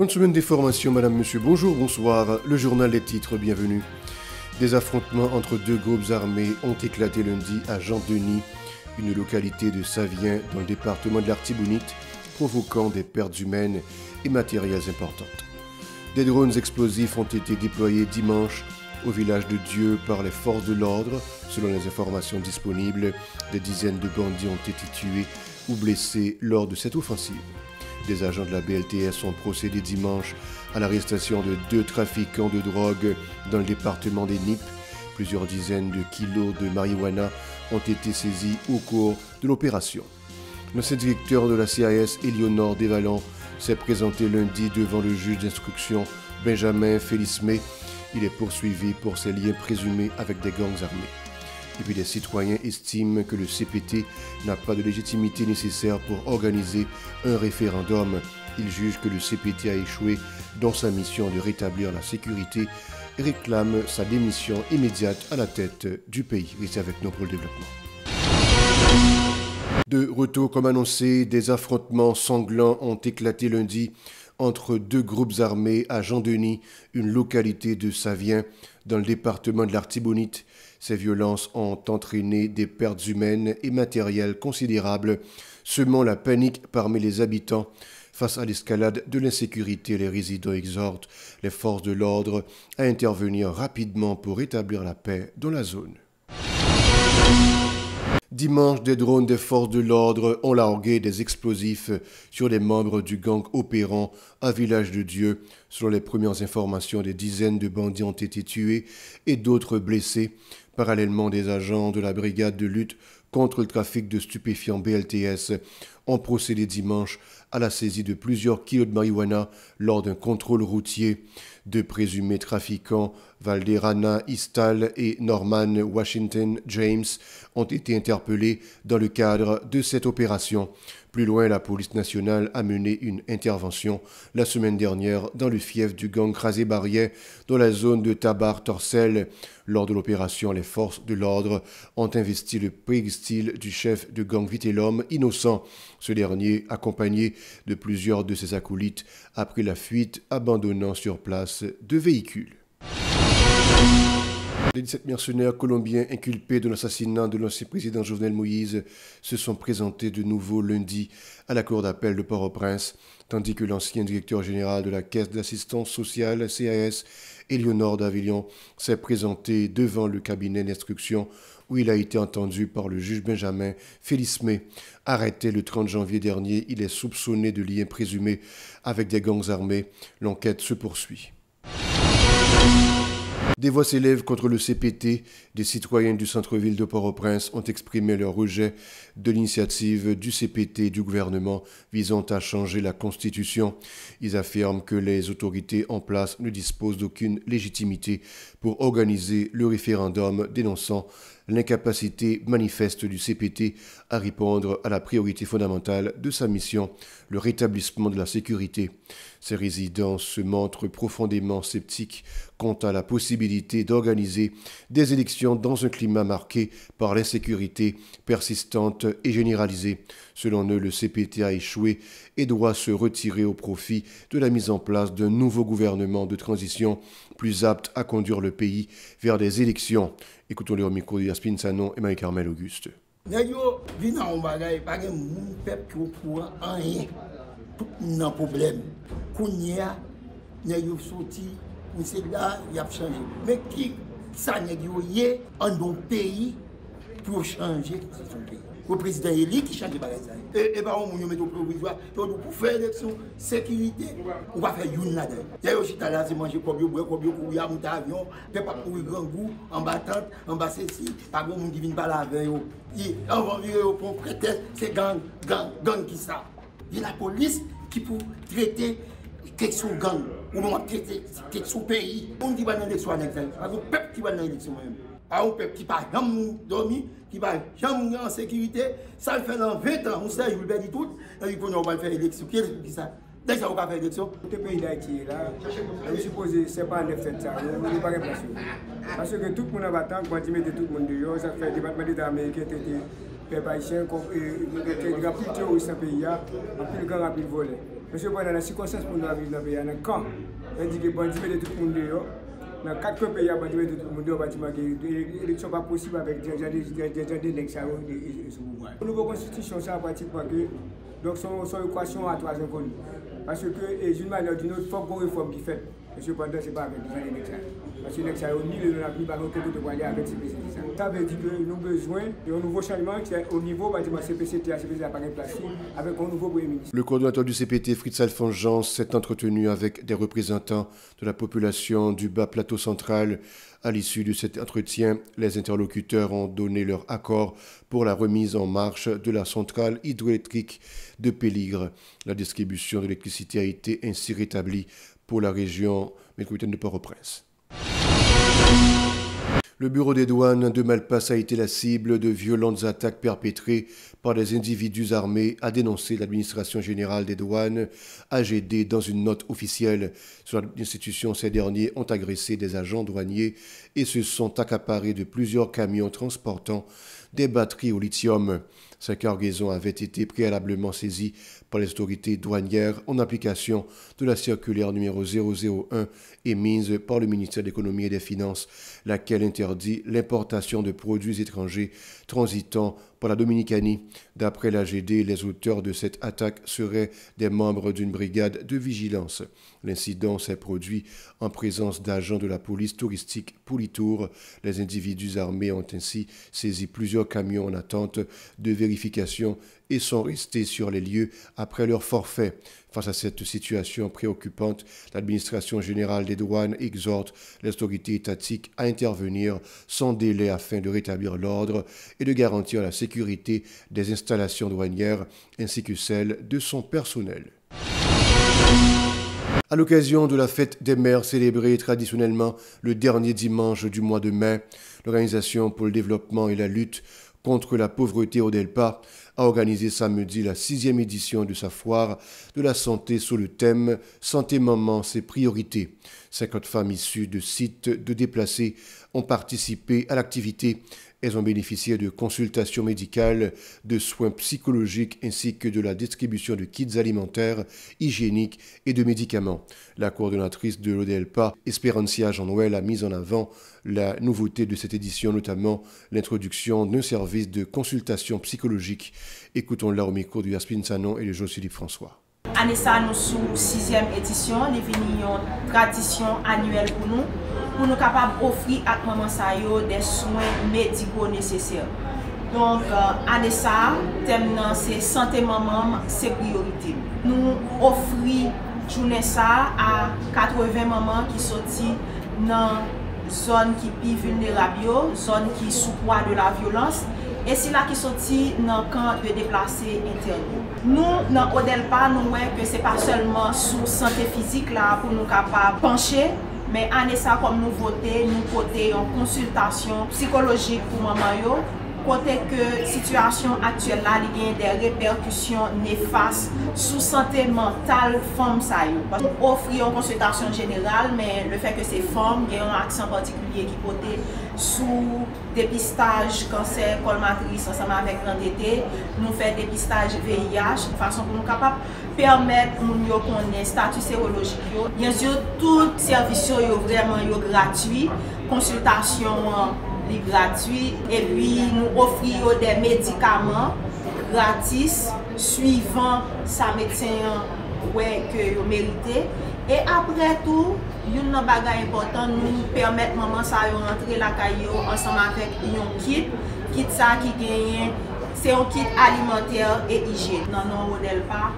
Bonne semaine des formations, madame, monsieur, bonjour, bonsoir. Le journal des titres, bienvenue. Des affrontements entre deux groupes armés ont éclaté lundi à Jean-Denis, une localité de Savien dans le département de l'Artibonite, provoquant des pertes humaines et matérielles importantes. Des drones explosifs ont été déployés dimanche au village de Dieu par les forces de l'ordre. Selon les informations disponibles, des dizaines de bandits ont été tués ou blessés lors de cette offensive. Des agents de la BLTS ont procédé dimanche à l'arrestation de 2 trafiquants de drogue dans le département des Nippes. Plusieurs dizaines de kilos de marijuana ont été saisis au cours de l'opération. L'ancien directeur de la CAS, Éléonore Desvallons, s'est présenté lundi devant le juge d'instruction Benjamin Félismé. Il est poursuivi pour ses liens présumés avec des gangs armés. Et puis les citoyens estiment que le CPT n'a pas de légitimité nécessaire pour organiser un référendum. Ils jugent que le CPT a échoué dans sa mission de rétablir la sécurité et réclament sa démission immédiate à la tête du pays. Restez avec nous pour le développement. De retour comme annoncé, des affrontements sanglants ont éclaté lundi entre 2 groupes armés à Jean-Denis, une localité de Savien, dans le département de l'Artibonite. Ces violences ont entraîné des pertes humaines et matérielles considérables, semant la panique parmi les habitants. Face à l'escalade de l'insécurité, les résidents exhortent les forces de l'ordre à intervenir rapidement pour rétablir la paix dans la zone. Dimanche, des drones des forces de l'ordre ont largué des explosifs sur les membres du gang opérant à Village de Dieu. Selon les premières informations, des dizaines de bandits ont été tués et d'autres blessés. Parallèlement, des agents de la brigade de lutte contre le trafic de stupéfiants BLTS ont procédé dimanche à la saisie de plusieurs kilos de marijuana lors d'un contrôle routier. 2 présumés trafiquants, Valderrana Istal et Norman Washington James, ont été interpellés dans le cadre de cette opération. Plus loin, la police nationale a mené une intervention la semaine dernière dans le fief du gang Crasé-Barrière, dans la zone de Tabar-Torcel. Lors de l'opération, les forces de l'ordre ont investi le péristyle du chef de gang Vitellum, Innocent. Ce dernier, accompagné de plusieurs de ses acolytes, a pris la fuite, abandonnant sur place 2 véhicules. Les 17 mercenaires colombiens inculpés de l'assassinat de l'ancien président Jovenel Moïse se sont présentés de nouveau lundi à la cour d'appel de Port-au-Prince, tandis que l'ancien directeur général de la Caisse d'assistance sociale, CAS, Éléonore Desvallons, s'est présenté devant le cabinet d'instruction où il a été entendu par le juge Benjamin Félismé. Arrêté le 30 janvier dernier, il est soupçonné de liens présumés avec des gangs armés. L'enquête se poursuit. Des voix s'élèvent contre le CPT. Des citoyens du centre-ville de Port-au-Prince ont exprimé leur rejet de l'initiative du CPT et du gouvernement visant à changer la Constitution. Ils affirment que les autorités en place ne disposent d'aucune légitimité pour organiser le référendum, dénonçant l'incapacité manifeste du CPT à répondre à la priorité fondamentale de sa mission, le rétablissement de la sécurité. Ces résidents se montrent profondément sceptiques quant à la possibilité d'organiser des élections dans un climat marqué par l'insécurité persistante et généralisée. Selon eux, le CPT a échoué et doit se retirer au profit de la mise en place d'un nouveau gouvernement de transition plus apte à conduire le pays vers des élections. Écoutons le micro de Yaspine Sanon et Marie-Carmel Auguste. Non problème. Kounia, n'a eu sorti, c'est là, il a changé. Mais qui ça n'a eu en un pays pour changer son pays. Le président élu qui change par ça. Et par on met au provisoire pour faire élection sécurité, on va faire une là-dedans. Il y a aussi là c'est manger comme yo boire comme yo courir monter avion, peut pas courir grand goût en battante, en bas ceci, pas bon monde qui vient pas la veille. On va virer au pont prétexte c'est gang qui ça. Il y a la police qui peut traiter question gang ou non traiter question pays. On dit pas dans l'élection avec ça. Parce que peuple qui va dans l'élection même. Pas un peuple qui pas jamais dormi, qui pas jamais en sécurité, ça le fait dans 20 ans, on sait il perd tout, et on va faire élection. Qui ça déjà on va faire élection. Le pays d'Haïti là, je suppose c'est pas 9-7 ça, on n'est pas répression. Parce que tout le monde va attendre quand il met tout le monde dehors, ça fait le département d'État américain peuple haïtien, il y a plus de terroristes dans le pays, il y a plus de grands rapides volés. Monsieur, pendant la circonstance pour nous vivre dans le pays, dans le camp, on dit que bandit met tout le monde dehors. Dans 4 pays, bandit met tout le monde dehors, bâtiment que l'élection n'est pas possible avec des gens d'élection et ce pouvoir. La nouvelle constitution, ça pratiquement que donc son équation à 3 inconnues. Parce que d'une manière ou d'une autre, il faut qu'on réforme qui fait. Monsieur, pendant ce n'est pas avec des gens d'élection. Parce que l'élection ni le n'a pas côté de aller avec CPC. Ça veut dire que nous avons besoin d'un nouveau changement qui est au niveau bâtiment CPCT à CPC à Paris placé avec un nouveau Premier ministre. Le coordonnateur du CPT, Fritz Alphonse Jean, s'est entretenu avec des représentants de la population du bas plateau central. À l'issue de cet entretien, les interlocuteurs ont donné leur accord pour la remise en marche de la centrale hydroélectrique de Péligre. La distribution de l'électricité a été ainsi rétablie pour la région métropolitaine de Port-au-Prince. Le bureau des douanes de Malpasse a été la cible de violentes attaques perpétrées par des individus armés, a dénoncé l'administration générale des douanes, AGD, dans une note officielle. Sur l'institution, ces derniers ont agressé des agents douaniers et se sont accaparés de plusieurs camions transportant des batteries au lithium. Ces cargaisons avaient été préalablement saisies par les autorités douanières en application de la circulaire numéro 001 émise par le ministère de l'Économie et des Finances, laquelle interdit l'importation de produits étrangers transitant par la Dominicanie. D'après l'AGD, les auteurs de cette attaque seraient des membres d'une brigade de vigilance. L'incident s'est produit en présence d'agents de la police touristique Poulitour. Les individus armés ont ainsi saisi plusieurs camions en attente de vérification et sont restés sur les lieux après leur forfait. Face à cette situation préoccupante, l'administration générale des douanes exhorte les autorités étatiques à intervenir sans délai afin de rétablir l'ordre et de garantir la sécurité des installations douanières ainsi que celle de son personnel. À l'occasion de la fête des mères célébrée traditionnellement le dernier dimanche du mois de mai, l'Organisation pour le développement et la lutte contre la pauvreté au Delpa a organisé samedi la 6e édition de sa foire de la santé sous le thème « Santé maman, ses priorités ». 50 femmes issues de sites de déplacés ont participé à l'activité. Elles ont bénéficié de consultations médicales, de soins psychologiques ainsi que de la distribution de kits alimentaires, hygiéniques et de médicaments. La coordonnatrice de l'ODELPA, Espérancia Jean-Noël, a mis en avant la nouveauté de cette édition, notamment l'introduction d'un service de consultation psychologique. Écoutons-la au micro de Yaspine Sanon et de José-Philippe François. Anessa, nous sous 6e édition, nous venons une tradition annuelle pour nous capables d'offrir à maman Sayo des soins médicaux nécessaires. Donc, Anessa, thème c'est santé maman, c'est priorité. Nous offrons journée ça à 80 mamans qui sont dans zone qui plus vulnérable, zone qui sous poids de la violence. Et c'est là qui sorti dans le camp de déplacés internes. Nous, dans Odelpa, nous voyons que ce n'est pas seulement sous santé physique là pour nous capables de pencher, mais en ça comme nouveauté, nous côté en consultation psychologique pour maman, côté que la situation actuelle là, il y a des répercussions néfastes sur santé mentale femme ça. Nous offrons une consultation générale, mais le fait que ces femmes ont un accent particulier qui côté sous dépistage cancer col matrice ensemble avec l'NDT, nous faisons dépistage VIH de façon pour nous capables permettre de connaître le statut sérologique. Bien sûr, tout service est vraiment gratuit, consultation gratuit et puis nous offrons des médicaments gratis suivant sa médecin que vous méritez. Et après tout, une bagage important nous permet maman ça rentrer la caillou ensemble avec un kit ça qui gagne c'est un kit alimentaire et hygiène. Non Odelpa,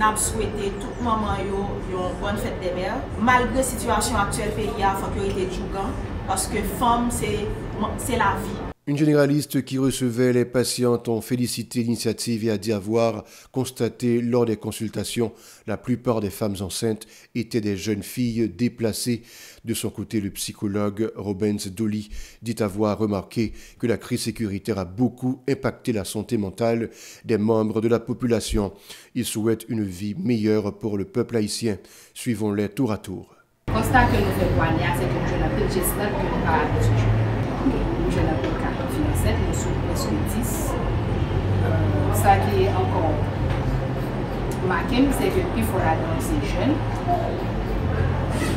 n'a souhaité toute maman une bonne fête des mères. Malgré la situation actuelle pays il faut que été jouant parce que femme c'est la vie. Une généraliste qui recevait les patientes ont félicité l'initiative et a dit avoir constaté lors des consultations la plupart des femmes enceintes étaient des jeunes filles déplacées. De son côté, le psychologue Robens Dolly dit avoir remarqué que la crise sécuritaire a beaucoup impacté la santé mentale des membres de la population. Il souhaite une vie meilleure pour le peuple haïtien. Suivons-les tour à tour. Le constat que nous faisons pour Ania, c'est que nous avons appelé gestal que nous avons appelé nous avons appelé 4,7, nous sommes presque 10. Ça qui est encore Makim, c'est le plus fort là-dedans, c'est jeune.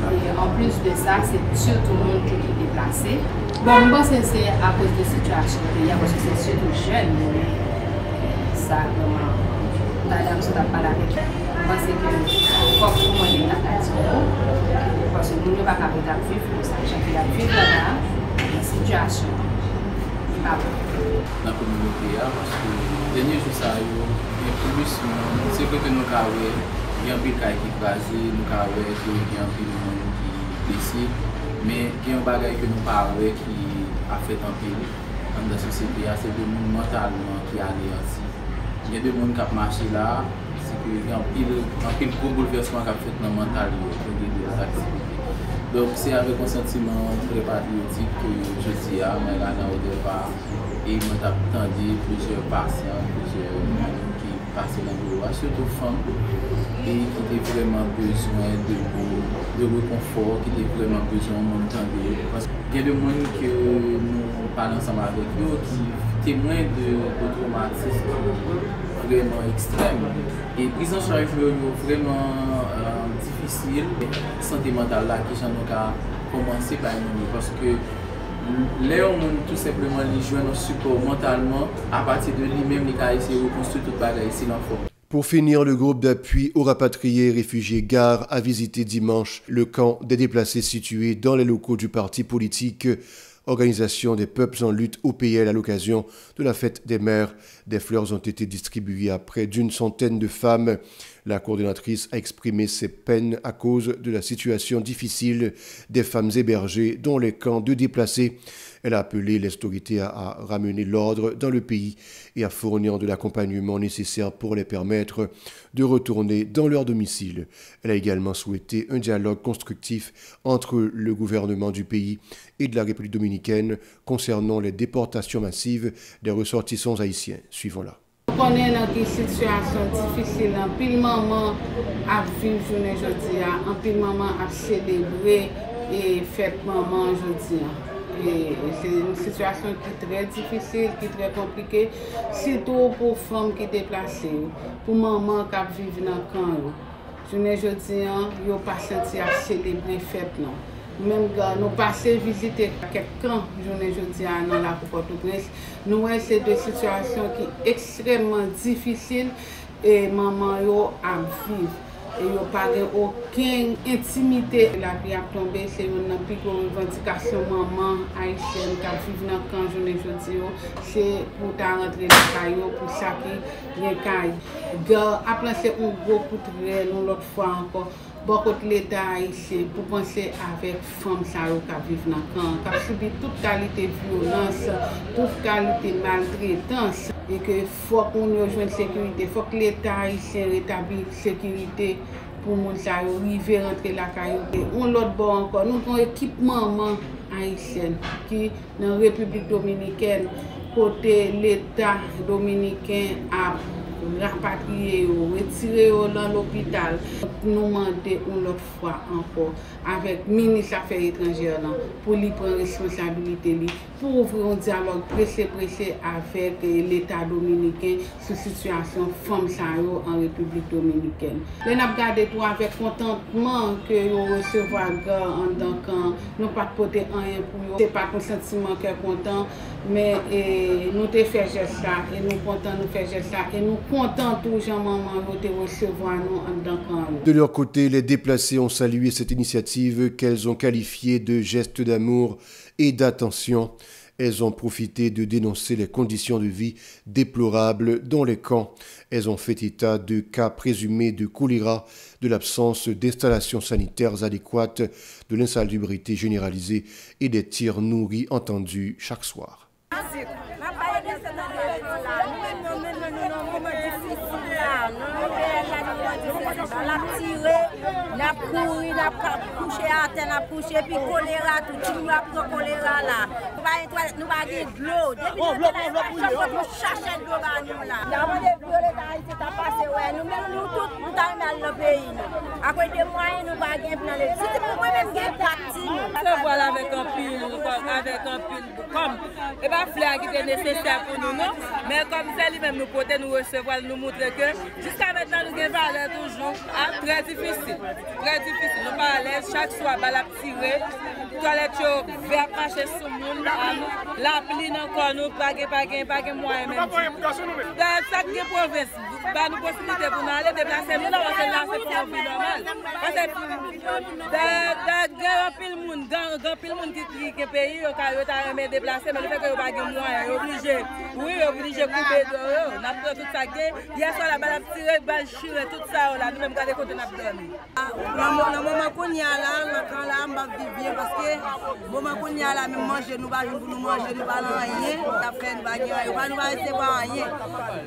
Et en plus de ça, c'est surtout le monde qui est déplacé. Bon, moi, c'est à cause de la situation du pays, parce que c'est surtout jeune. Ça, vraiment, madame, ça n'a pas la tête. Moi, c'est que, faut que tout le monde est d'accord. Parce que nous ne pouvons pas vivre comme ça. Chacun va vivre là-bas, la situation. Dans la communauté, parce que dernier jour, ça a eu plus, c'est que nous avons il y a un peu de qui crasé, nous avons il y a un peu de monde qui est blessé, mais il y a un bagage que nous parlons qui a fait un peu dans la société, c'est le monde mentalement qui a anéanti. Il y a des gens qui ont marché là, c'est qu'il y a un peu de gros bouleversement qui a fait dans le mental des activités. Donc c'est avec un sentiment très patriotique que je dis à moi là au départ et je m'attendais plusieurs patients, plusieurs gens qui passaient dans le bureau, surtout femmes, et qui avaient vraiment besoin de réconfort, qui avaient vraiment besoin de m'entendre. Parce qu'il y a des gens que nous parlons ensemble avec eux qui témoignent de traumatismes vraiment extrêmes. Et prise en charge vraiment difficile, santé mentale là qui j'en ai commencé par nous parce que là on tout simplement les joindre un support mentalement à partir de lui-même les cas essayer de reconstruire toute bagaille ici l'enfant. Pour finir, le groupe d'appui aux rapatriés et réfugiés GARE a visité dimanche le camp des déplacés situé dans les locaux du parti politique Organisation des peuples en lutte OPL à l'occasion de la fête des mères. Des fleurs ont été distribuées à près d'une centaine de femmes. La coordonnatrice a exprimé ses peines à cause de la situation difficile des femmes hébergées dans les camps de déplacés. Elle a appelé les autorités à ramener l'ordre dans le pays et à fournir de l'accompagnement nécessaire pour les permettre de retourner dans leur domicile. Elle a également souhaité un dialogue constructif entre le gouvernement du pays et de la République dominicaine concernant les déportations massives des ressortissants haïtiens. Suivons-la. On est dans une situation difficile, en pile maman à vivre journée aujourd'hui, en pile maman à célébrer et fête maman aujourd'hui. C'est une situation qui est très difficile, qui est très compliquée, surtout pour les femmes qui sont déplacées, pour maman qui vivent dans le camp. Journée aujourd'hui, ils n'ont pas senti à célébrer fête. Même quand nous passons visiter quelques camps, journée aujourd'hui dans la Port-au-Prince, nous voyons ces deux situations qui sont extrêmement difficiles et maman yo à vivre. Et il n'y a pas aucune intimité. La vie a tombé, c'est une plus grande revendication maman haïtienne qui vit dans le camp journée aujourd'hui. C'est pour rentrer dans le caillou, pour ça qui est caillou. Après, c'est un gros coup de rêve, nous l'autre fois encore. Beaucoup de l'État haïtien pour penser avec les femmes qui vivent dans le camp, qui subissent toute qualité de violence, toute qualité de maltraitance. Et qu'il faut qu'on ait une sécurité, il faut que l'État haïtien rétablisse la sécurité pour les gens arriver à rentrer la caillou. On l'autre bord encore, nous avons une équipe maman haïtienne qui dans la République dominicaine, côté l'État dominicain a rapatrier ou retirer dans l'hôpital. Nous demandons une autre fois encore avec le ministre des Affaires étrangères pour lui prendre responsabilité, pour ouvrir un dialogue pressé avec l'État dominicain sur la situation femmes en République dominicaine. Nous avons regardé tout avec contentement que nous recevons en tant que nous pas porter rien pour eux. Ce n'est pas un sentiment qui est content, mais nous avons fait geste ça et nous contents de faire geste ça et nous contents toujours maman de recevoir nous en tant que. De leur côté, les déplacés ont salué cette initiative qu'elles ont qualifiée de geste d'amour et d'attention. Elles ont profité de dénoncer les conditions de vie déplorables dans les camps. Elles ont fait état de cas présumés de choléra, de l'absence d'installations sanitaires adéquates, de l'insalubrité généralisée et des tirs nourris entendus chaque soir. La tiré, la couru, la couché à terre, la couché, puis choléra, tout le monde a pris choléra là. Nous va gagner de l'eau. Nous cherchons de l'eau là. Avant de l'eau, l'État a passé, ouais. Nous tous, nous avons mal le pays. À cause des moyens, nous va gagner dans les. Si moi-même, j'ai parti. Voilà avec avec un pile comme et pas fleur qui était nécessaire pour nous non, mais comme c'est lui-même nous côté nous recevoir nous montrer que jusqu'à maintenant nous avons valeur toujours très difficile. Nous parlons chaque soir bah la tirer toilette vers marcher sur monde la pluie encore nous pas moyen même. Dans chaque province bah nous possibilité pour nous aller déplacer nous là on se lance pour une vie normale. Parce que dans pile monde qui pays au cas où ta me déplacer mais le fait que pas moyen obligé couper dehors n'a pas tout ça hier soir la balle tirer balle chirer tout ça là nous même garder côté n'a dormi. Le moment qu'on y a là quand là on va vivre parce que moment qu'on y a là même manger nous pas pour nous manger nous pas rien ça fait nous va recevoir rien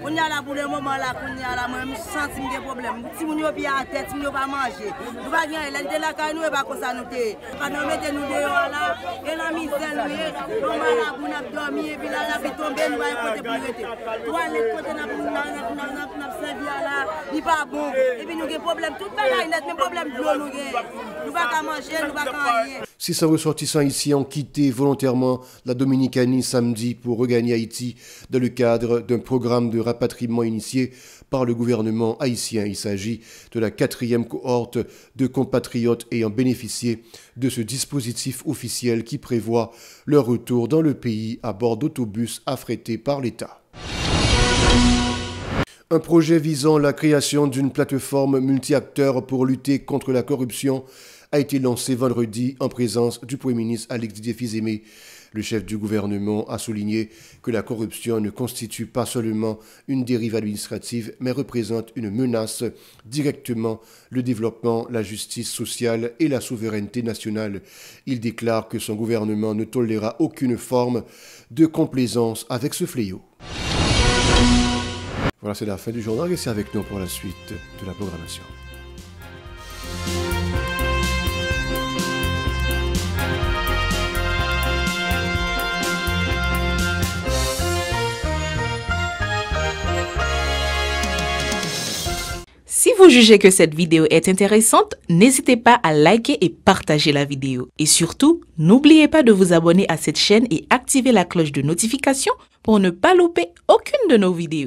on y a là pour le moment là qu'on y a là même senti des problèmes si nous yo bien à tête nous pas manger nous pas rien là de la caille nous pas comme ça nous té quand nous mettez nous dehors là et la misère lui on va là pour nous dormir et puis là la vie tomber nous va côté pour rester toilette côté n'a servi là il pas bon et puis nous des problèmes tout là net même problème de l'eau nous pas manger nous pas rien. 600 ressortissants ici ont quitté volontairement la Dominicanie samedi pour regagner Haïti dans le cadre d'un programme de rapatriement initié par le gouvernement haïtien. Il s'agit de la 4e cohorte de compatriotes ayant bénéficié de ce dispositif officiel qui prévoit leur retour dans le pays à bord d'autobus affrétés par l'État. Un projet visant la création d'une plateforme multi-acteurs pour lutter contre la corruption a été lancé vendredi en présence du Premier ministre Alex Didier Fils-Aimé. Le chef du gouvernement a souligné que la corruption ne constitue pas seulement une dérive administrative, mais représente une menace directement le développement, la justice sociale et la souveraineté nationale. Il déclare que son gouvernement ne tolérera aucune forme de complaisance avec ce fléau. Voilà, c'est la fin du journal. Restez avec nous pour la suite de la programmation. Si vous jugez que cette vidéo est intéressante, n'hésitez pas à liker et partager la vidéo. Et surtout, n'oubliez pas de vous abonner à cette chaîne et activer la cloche de notification pour ne pas louper aucune de nos vidéos.